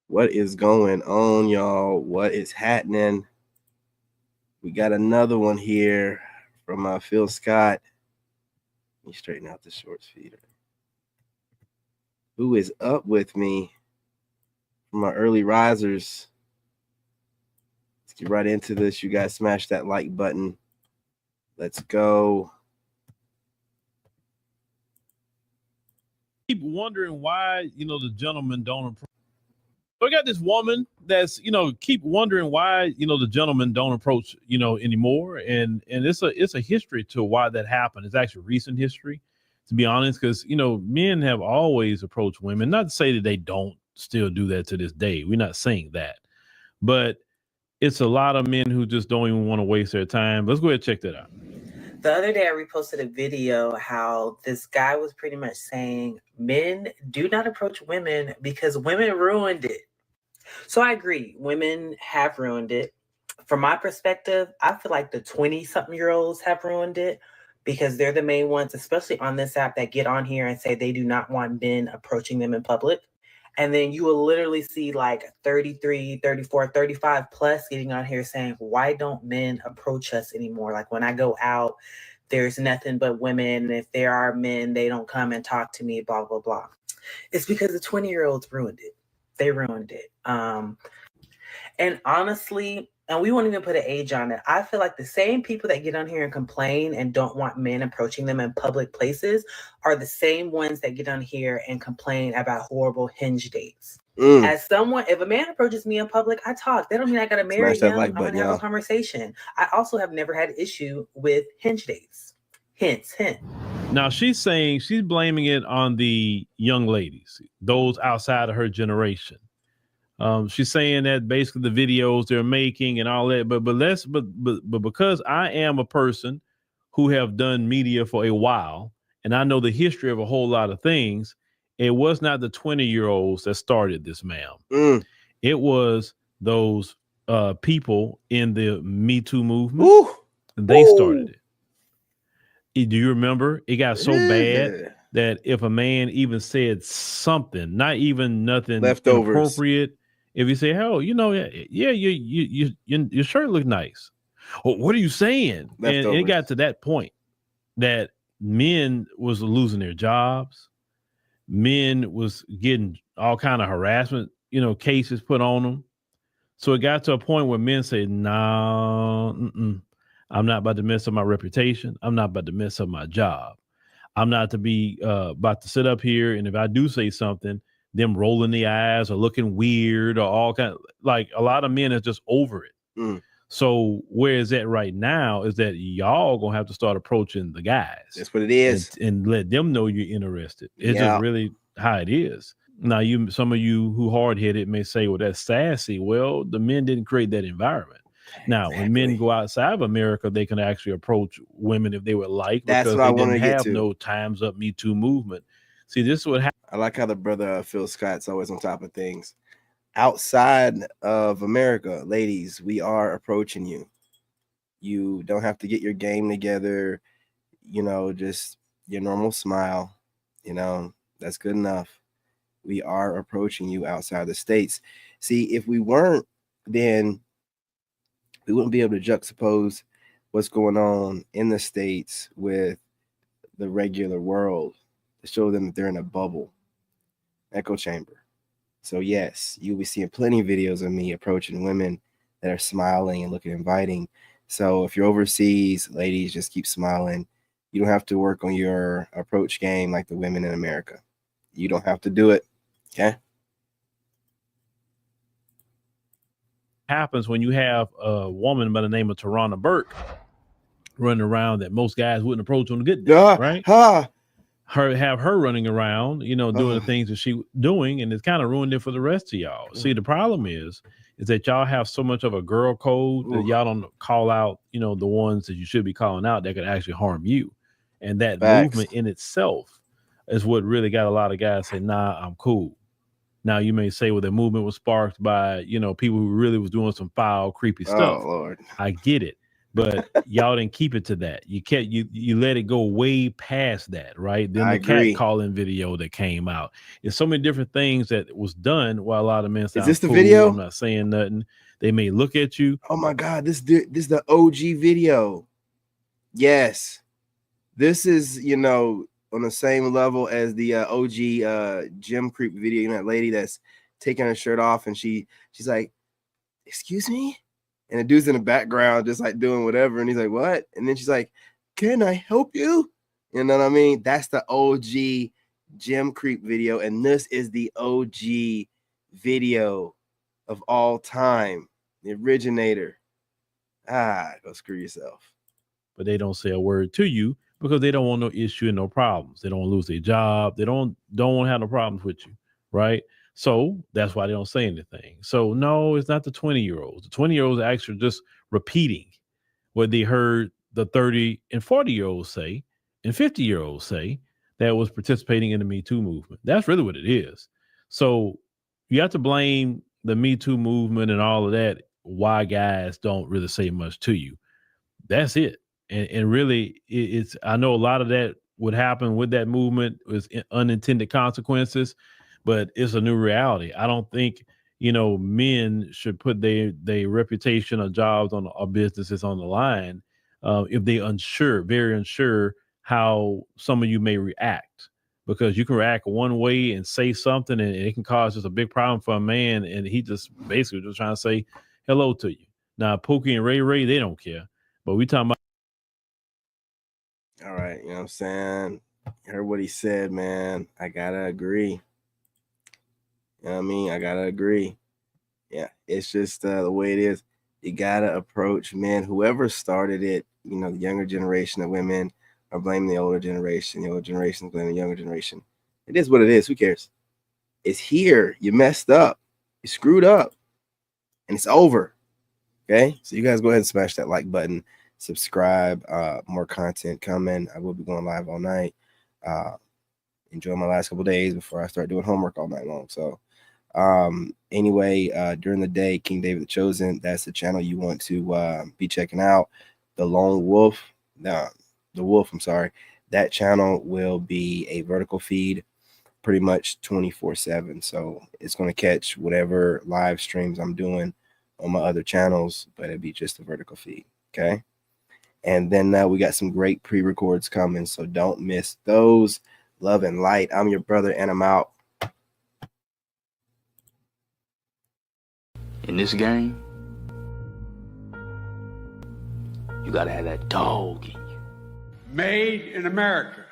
What is going on, y'all? What is happening? We got another one here from Phil Scott. Let me straighten out the shorts feeder. Who is up with me from my early risers? Let's get right into this. You guys smash that like button. Let's go. Keep wondering why, the gentlemen don't approach. So I got this woman that's, keep wondering why, the gentlemen don't approach, anymore. And it's a history to why that happened. It's actually recent history, to be honest, because, men have always approached women. Not to say that they don't still do that to this day. We're not saying that. But it's a lot of men who just don't even want to waste their time. Let's go ahead and check that out. The other day I reposted a video how this guy was pretty much saying men do not approach women because women ruined it. So I agree, women have ruined it. From my perspective, I feel like the 20-something-year-olds have ruined it because they're the main ones, especially on this app, that get on here and say they do not want men approaching them in public. And then you will literally see like 33, 34, 35 plus getting on here saying, why don't men approach us anymore? Like when I go out, there's nothing but women. And if there are men, they don't come and talk to me, blah, blah, blah. It's because the 20-year-olds ruined it. They ruined it. And honestly, and we won't even put an age on it, I feel like the same people that get on here and complain and don't want men approaching them in public places are the same ones that get on here and complain about horrible Hinge dates. As someone, if a man approaches me in public, I talk. That don't mean I gotta marry him. I'm gonna have a conversation. I also have never had an issue with Hinge dates. Hint. Now she's saying she's blaming it on the young ladies, those outside of her generation. She's saying that basically the videos they're making and all that, but because I am a person who have done media for a while and I know the history of a whole lot of things, it was not the 20-year-olds that started this, ma'am. It was those people in the Me Too movement. They started it. Do you remember? It got so bad that if a man even said something, not even nothing inappropriate, if you say, "Hell, yeah, your shirt look nice," well, what are you saying? And it got to that point that men was losing their jobs, men was getting all kind of harassment, cases put on them. So it got to a point where men say, "No, I'm not about to mess up my reputation. I'm not about to mess up my job. I'm not to be about to sit up here. And if I do say something, them rolling the eyes or looking weird or all kind of, like a lot of men are just over it." So where is that right now is that y'all gonna have to start approaching the guys. That's what it is. And let them know you're interested. It's just really how it is. Now, some of you who hard-headed may say, well, that's sassy. Well, the men didn't create that environment. Now, when men go outside of America, they can actually approach women if they would like, because they didn't have no Time's Up, Me Too movement. See, this is what happened. I like how the brother Phil Scott's always on top of things. Outside of America, ladies, we are approaching you. You don't have to get your game together, just your normal smile, that's good enough. We are approaching you outside the States. See, if we weren't, then we wouldn't be able to juxtapose what's going on in the States with the regular world to show them that they're in a bubble, echo chamber. So yes, you'll be seeing plenty of videos of me approaching women that are smiling and looking inviting. So if you're overseas, ladies, just keep smiling. You don't have to work on your approach game like the women in America. You don't have to do it. Okay. Happens when you have a woman by the name of Tarana Burke running around that most guys wouldn't approach on a good day, right? Her running around, doing the things that she doing, and it's kind of ruined it for the rest of y'all. See, the problem is that y'all have so much of a girl code that y'all don't call out, the ones that you should be calling out that could actually harm you. And that movement in itself is what really got a lot of guys say, nah, I'm cool. Now you may say, well, the movement was sparked by, people who really was doing some foul, creepy stuff. Oh, Lord. I get it. but y'all didn't keep it to that. You let it go way past that, right? Then I the cat agree. calling video that came out. There's so many different things that was done while a lot of men sound this the cool. video? I'm not saying nothing. They may look at you. Oh my God, this is the OG video. Yes. This is, on the same level as the OG gym creep video. You know, that lady that's taking her shirt off and she's like, excuse me? And the dude's in the background just like doing whatever. And he's like, what? And then she's like, can I help you? You know what I mean? That's the OG gym creep video. And this is the OG video of all time. The originator. Go screw yourself. But they don't say a word to you because they don't want no issue and no problems. They don't want to lose their job. They don't want to have no problems with you, right? So that's why they don't say anything. So no, it's not the 20-year-olds. The 20-year-olds are actually just repeating what they heard the 30 and 40-year-olds say and 50-year-olds say that was participating in the Me Too movement. That's really what it is. So you have to blame the Me Too movement and all of that, why guys don't really say much to you. That's it. And really, it's, I know a lot of that would happen with that movement was unintended consequences, but it's a new reality. I don't think, men should put their reputation or jobs on or businesses on the line if they're very unsure how some of you may react, because you can react one way and say something and it can cause just a big problem for a man. And he just basically just trying to say hello to you. Now, Pookie and Ray, they don't care, but we talking about. All right, you know what I'm saying? Heard what he said, man. I gotta agree. You know what I mean? I gotta agree. Yeah, it's just the way it is. You gotta approach men. Whoever started it, the younger generation of women are blaming the older generation. The older generation is blaming the younger generation. It is what it is. Who cares? It's here. You messed up. You screwed up. And it's over. Okay? So you guys go ahead and smash that like button. Subscribe. More content coming. I will be going live all night. Enjoy my last couple of days before I start doing homework all night long. So anyway, during the day, King David the Chosen, that's the channel you want to be checking out. The Lone Wolf, the Wolf, I'm sorry, that channel will be a vertical feed pretty much 24/7. So it's going to catch whatever live streams I'm doing on my other channels, but it'd be just a vertical feed. Okay. And then we got some great pre-records coming, so don't miss those. Love and light. I'm your brother, and I'm out. In this game, you gotta have that dog in you. Made in America.